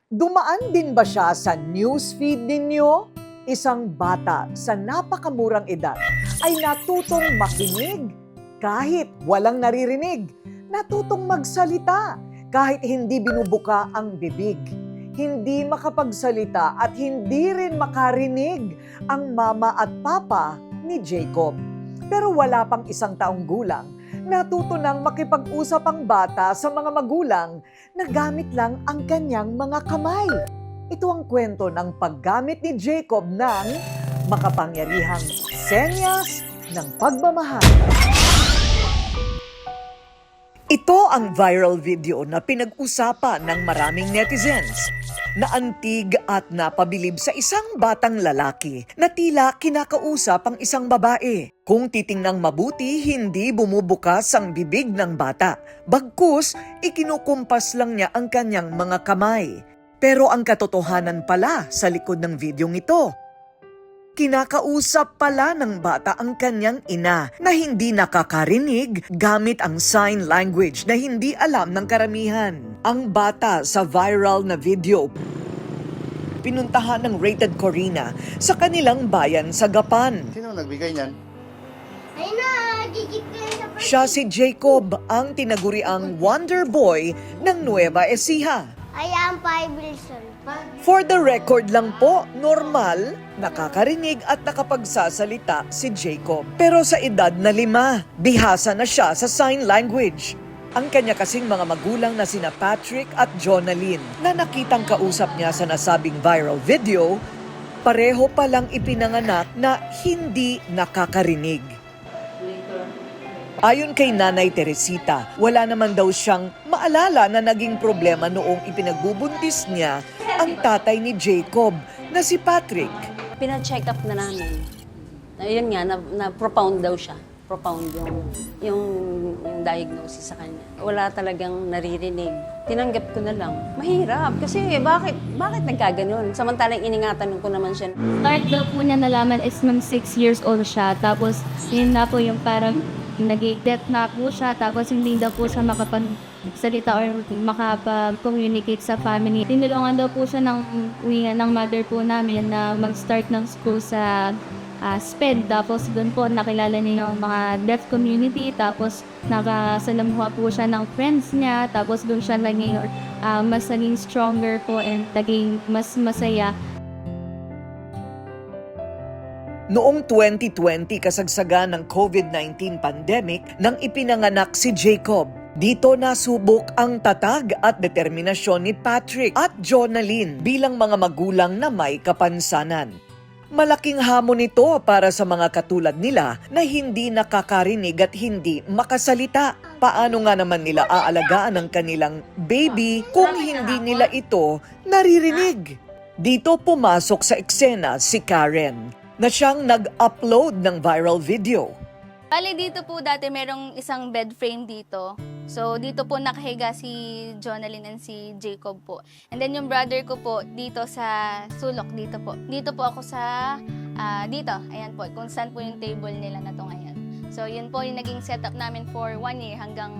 Dumaan din ba siya sa newsfeed ninyo? Isang bata sa napakamurang edad ay natutong makinig kahit walang naririnig. Natutong magsalita kahit hindi binubuka ang bibig. Hindi makapagsalita at hindi rin makarinig ang mama at papa ni Jacob. Pero wala pang 1 taong gulang, natuto nang makipag-usap ang bata sa mga magulang na gamit lang ang kanyang mga kamay. Ito ang kwento ng paggamit ni Jacob ng makapangyarihang senyas ng pagmamahal. Ito ang viral video na pinag-usapan ng maraming netizens. Naantig at napabilib sa isang batang lalaki na tila kinakausap ang isang babae. Kung titingnang mabuti, hindi bumubukas ang bibig ng bata. Bagkus, ikinukumpas lang niya ang kanyang mga kamay. Pero ang katotohanan pala sa likod ng videong ito, kinakausap pala ng bata ang kanyang ina na hindi nakakarinig gamit ang sign language na hindi alam ng karamihan. Ang bata sa viral na video, pinuntahan ng Rated Corina sa kanilang bayan sa Gapan. Sino nagbigay niyan? Ay na, gigit ko yan sa Siya si Jacob, ang tinaguriang Wonder Boy ng Nueva Ecija. I am 5 Wilson. For the record lang po, normal, nakakarinig at nakapagsasalita si Jacob. Pero sa edad na 5, bihasa na siya sa sign language. Ang kanya kasing mga magulang na sina Patrick at Jonalyn na nakitang kausap niya sa nasabing viral video, pareho palang ipinanganak na hindi nakakarinig. Ayon kay Nanay Teresita, wala naman daw siyang maalala na naging problema noong ipinagbubuntis niya ang tatay ni Jacob na si Patrick. Pina-check up na namin. Ayun nga, na-propound daw siya. Propound yung diagnosis sa kanya. Wala talagang naririnig. Tinanggap ko na lang. Mahirap kasi bakit nagkaganon? Samantalang iningatan ko naman siya. Start daw po niya nalaman is nung 6 years old siya. Tapos yun na po yung parang nag-death na po siya. Tapos hindi daw po siya makapagsalita or makapag-communicate sa family. Tinulungan daw po siya ng mother po namin na mag-start ng school sa SPED. Tapos doon po nakilala niya yung mga deaf community. Tapos nakasalamuha po siya ng friends niya. Tapos doon siya mas naging stronger po and naging mas masaya. Noong 2020, kasagsagan ng COVID-19 pandemic nang ipinanganak si Jacob. Dito nasubok ang tatag at determinasyon ni Patrick at Jonalyn bilang mga magulang na may kapansanan. Malaking hamon ito para sa mga katulad nila na hindi nakakarinig at hindi makasalita. Paano nga naman nila aalagaan ang kanilang baby kung hindi nila ito naririnig? Dito pumasok sa eksena si Karen, na siyang nag-upload ng viral video. Bali dito po dati merong isang bed frame dito. So dito po nakahiga si Jonalyn and si Jacob po. And then yung brother ko po dito sa sulok dito po. Dito po ako sa dito. Ayan po kung saan po yung table nila na to ngayon. So yun po yung naging setup namin for 1 year hanggang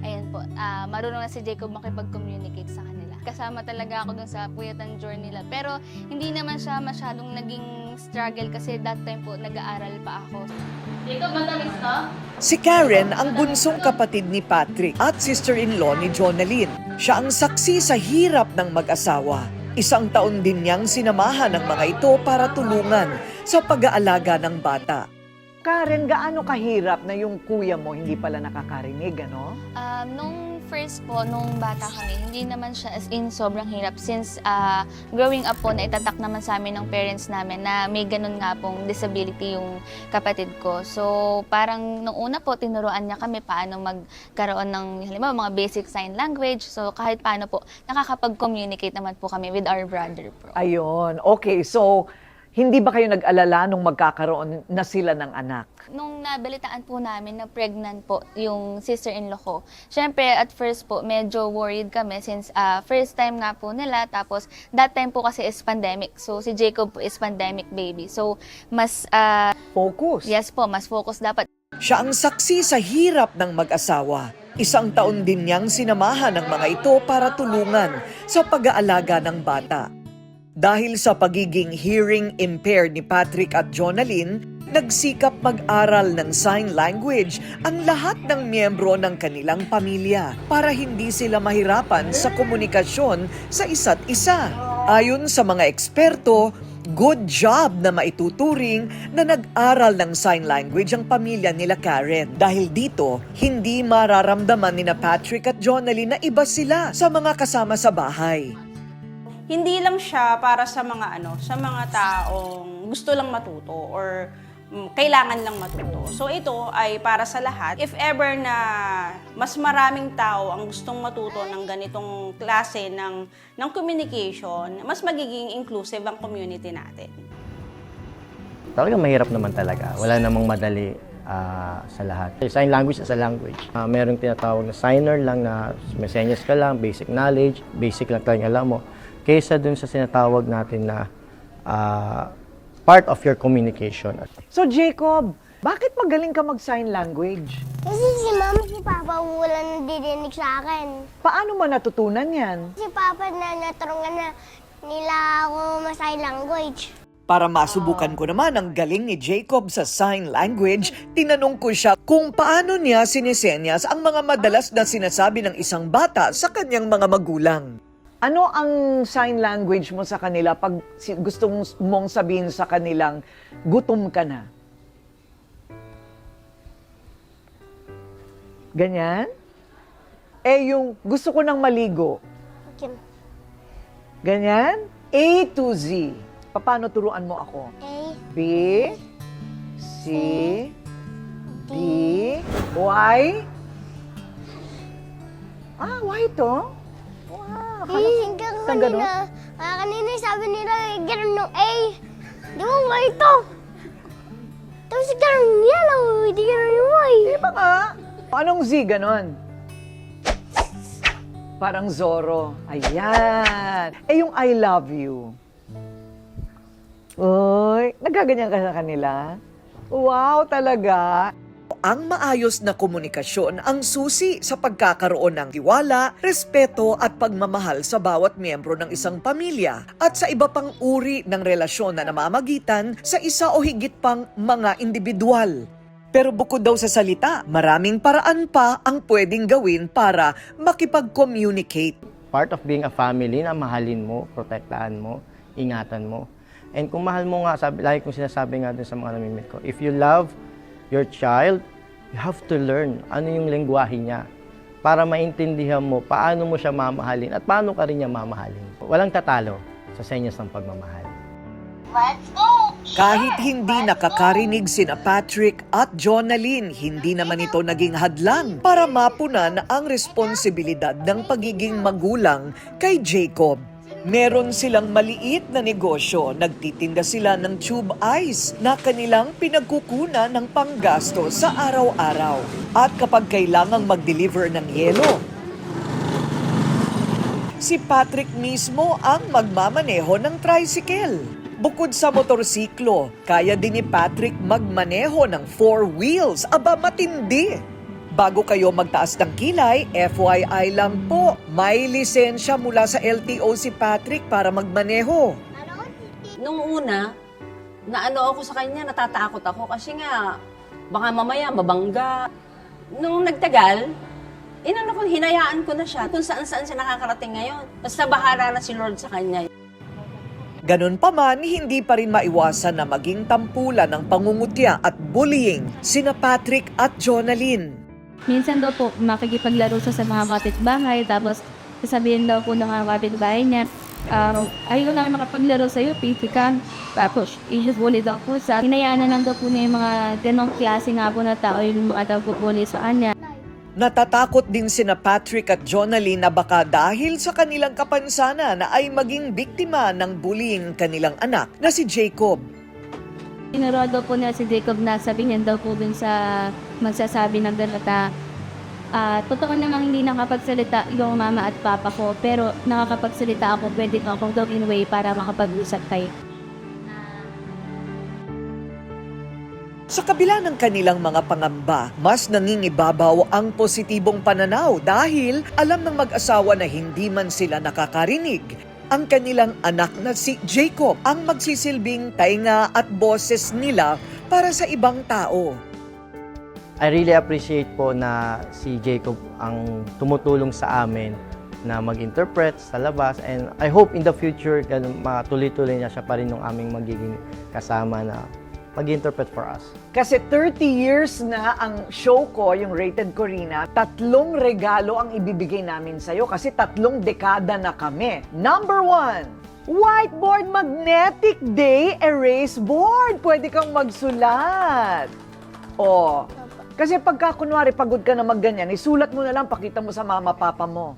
ayan po. Marunong na si Jacob makipag-communicate sa kanila. Kasama talaga ako dun sa puyatan journey nila. Pero hindi naman siya masyadong naging struggle kasi that time po nag-aaral pa ako. Jacob, matamis ka? Si Karen ang bunsong kapatid ni Patrick at sister-in-law ni Jonalyn. Siya ang saksi sa hirap ng mag-asawa. 1 taon din niyang sinamahan ng mga ito para tulungan sa pag-aalaga ng bata. Karen, gaano kahirap na yung kuya mo hindi pala nakakarinig, ano? Nung first po, nung bata kami, hindi naman siya as in sobrang hirap since growing up po, naitatak naman sa amin ng parents namin na may ganun nga pong disability yung kapatid ko. So parang nung una po, tinuruan niya kami paano magkaroon ng halimbawa mga basic sign language. So kahit paano po, nakakapag-communicate naman po kami with our brother po. Ayun, okay. So, hindi ba kayo nag-alala nung magkakaroon na sila ng anak? Nung nabalitaan po namin na pregnant po yung sister-in-law ko, syempre at first po medyo worried kami since first time nga po nila, tapos that time po kasi is pandemic. So si Jacob po is pandemic baby. So mas Focus. yes po, mas focus dapat. Siya ang saksi sa hirap ng mag-asawa. 1 taon din niyang sinamahan ng mga ito para tulungan sa pag-aalaga ng bata. Dahil sa pagiging hearing impaired ni Patrick at Jonalyn, nagsikap mag-aral ng sign language ang lahat ng miyembro ng kanilang pamilya para hindi sila mahirapan sa komunikasyon sa isa't isa. Ayon sa mga eksperto, good job na maituturing na nag-aral ng sign language ang pamilya nila Karen. Dahil dito, hindi mararamdaman ni Patrick at Jonalyn na iba sila sa mga kasama sa bahay. Hindi lang siya para sa mga sa mga taong gusto lang matuto or kailangan lang matuto. So ito ay para sa lahat. If ever na mas maraming tao ang gustong matuto ng ganitong klase ng communication, mas magiging inclusive ang community natin. Talagang mahirap naman talaga. Wala namang madali sa lahat. Sign language is a language. Merong tinatawag na signer lang na may senyas ka lang, basic knowledge, basic lang talagang alam mo. Kaysa dun sa sinatawag natin na part of your communication. So Jacob, bakit magaling ka mag-sign language? Kasi si Mama, si Papa wala nadidinig sa akin. Paano mo natutunan yan? Si Papa na natulungan na nila ako ma-sign language. Para masubukan ko naman ang galing ni Jacob sa sign language, tinanong ko siya kung paano niya sinisenyas ang mga madalas na sinasabi ng isang bata sa kanyang mga magulang. Ano ang sign language mo sa kanila pag gusto mong sabihin sa kanilang gutom ka na? Ganyan? Eh yung gusto ko nang maligo. Okay. Ganyan? A to Z. Paano turuan mo ako? A, B, C, D, Y. Y to? Wow. Saan ganun? kanina sabi nila, ganun ng A. Di ba, Y to? Tapos ganun yellow, hindi ganun yung Y. Di ba nga? Anong Z ganon? Parang Zorro. Ayan. Eh yung I love you. Uy, nagaganyan ka sa kanila? Wow, talaga. Ang maayos na komunikasyon ang susi sa pagkakaroon ng tiwala, respeto at pagmamahal sa bawat miyembro ng isang pamilya at sa iba pang uri ng relasyon na namamagitan sa isa o higit pang mga individual. Pero bukod daw sa salita, maraming paraan pa ang pwedeng gawin para makipag-communicate. Part of being a family na mahalin mo, protektahan mo, ingatan mo. And kung mahal mo nga, lagi kong sinasabi nga din sa mga namimit ko, if you love your child, you have to learn ano yung lengguwahe niya para maintindihan mo paano mo siya mamahalin at paano ka rin niya mamahalin. Walang tatalo sa senyas ng pagmamahal. Kahit hindi nakakarinig sina Patrick at Jonalyn, hindi naman ito naging hadlang para mapunan ang responsibilidad ng pagiging magulang kay Jacob. Meron silang maliit na negosyo, nagtitinda sila ng tube ice na kanilang pinagkukunan ng panggasto sa araw-araw. At kapag kailangang mag-deliver ng yelo, si Patrick mismo ang magmamaneho ng tricycle. Bukod sa motorsiklo, kaya din ni Patrick magmaneho ng 4 wheels. Aba, matindi! Bago kayo magtaas ng kilay, FYI lang po, may lisensya mula sa LTO si Patrick para magmaneho. Nung una, naano ako sa kanya, natatakot ako kasi nga, baka mamaya mabangga. Nung nagtagal, hinayaan ko na siya kung saan-saan siya nakakarating ngayon. Basta bahala na si Lord sa kanya. Ganun pa man, hindi pa rin maiwasan na maging tampulan ng pangungutya at bullying sina Patrick at Jonalyn. Minsan daw po, makikipaglaro siya sa mga kapitbahay, tapos sasabihin daw po ng mga kapitbahay niya, ayaw lang makapaglaro sa'yo, pipi ka. Tapos, i-bully daw po siya. Hinayaan na lang daw po niya yung mga ganong klase nga po na tao yung mga daw po bully sa kanya. Natatakot din sina Patrick at Jonalyn na baka dahil sa kanilang kapansanan na ay maging biktima ng bullying kanilang anak na si Jacob. Tinuruan daw po niya si Jacob na sabihin daw po dun sa magsasabi ng ganata. Totoo namang hindi nakapagsalita yung mama at papa ko, pero nakakapagsalita ako, pwede ko akong gawin way para makapag-usap kayo. Sa kabila ng kanilang mga pangamba, mas nangingibabaw ang positibong pananaw dahil alam ng mag-asawa na hindi man sila nakakarinig. Ang kanilang anak na si Jacob ang magsisilbing tainga at boses nila para sa ibang tao. I really appreciate po na si Jacob ang tumutulong sa amin na mag-interpret sa labas, and I hope in the future matuloy-tuloy niya siya pa rin yung aming magiging kasama na mag-interpret for us. Kasi 30 years na ang show ko, yung Rated Corina, 3 regalo ang ibibigay namin sa'yo kasi 3 dekada na kami. Number 1, whiteboard magnetic day erase board. Pwede kang magsulat. O, kasi pagka kunwari pagod ka na magganyan, isulat mo na lang, pakita mo sa mama, papa mo.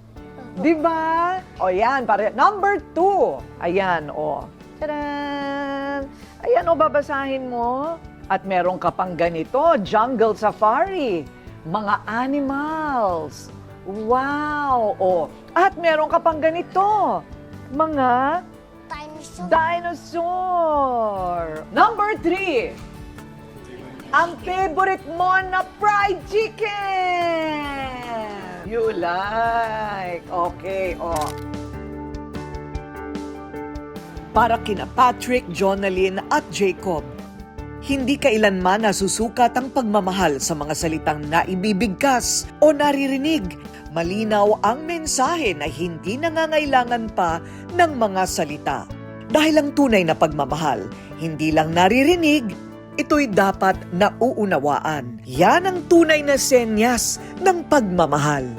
Diba? O yan, number 2. Ayan, o. Tadaan! Ayan, o, babasahin mo. At meron ka pang ganito, jungle safari. Mga animals. Wow! O, at meron ka pang ganito. Mga Dinosaur. dinosaur. Number 3. Ang favorite mo na fried chicken. You like. Okay, o. Para kina Patrick, Jonalyn at Jacob, hindi kailanman nasusukat ang pagmamahal sa mga salitang naibibigkas o naririnig. Malinaw ang mensahe na hindi nangangailangan pa ng mga salita. Dahil ang tunay na pagmamahal, hindi lang naririnig, ito'y dapat nauunawaan. Yan ang tunay na senyas ng pagmamahal.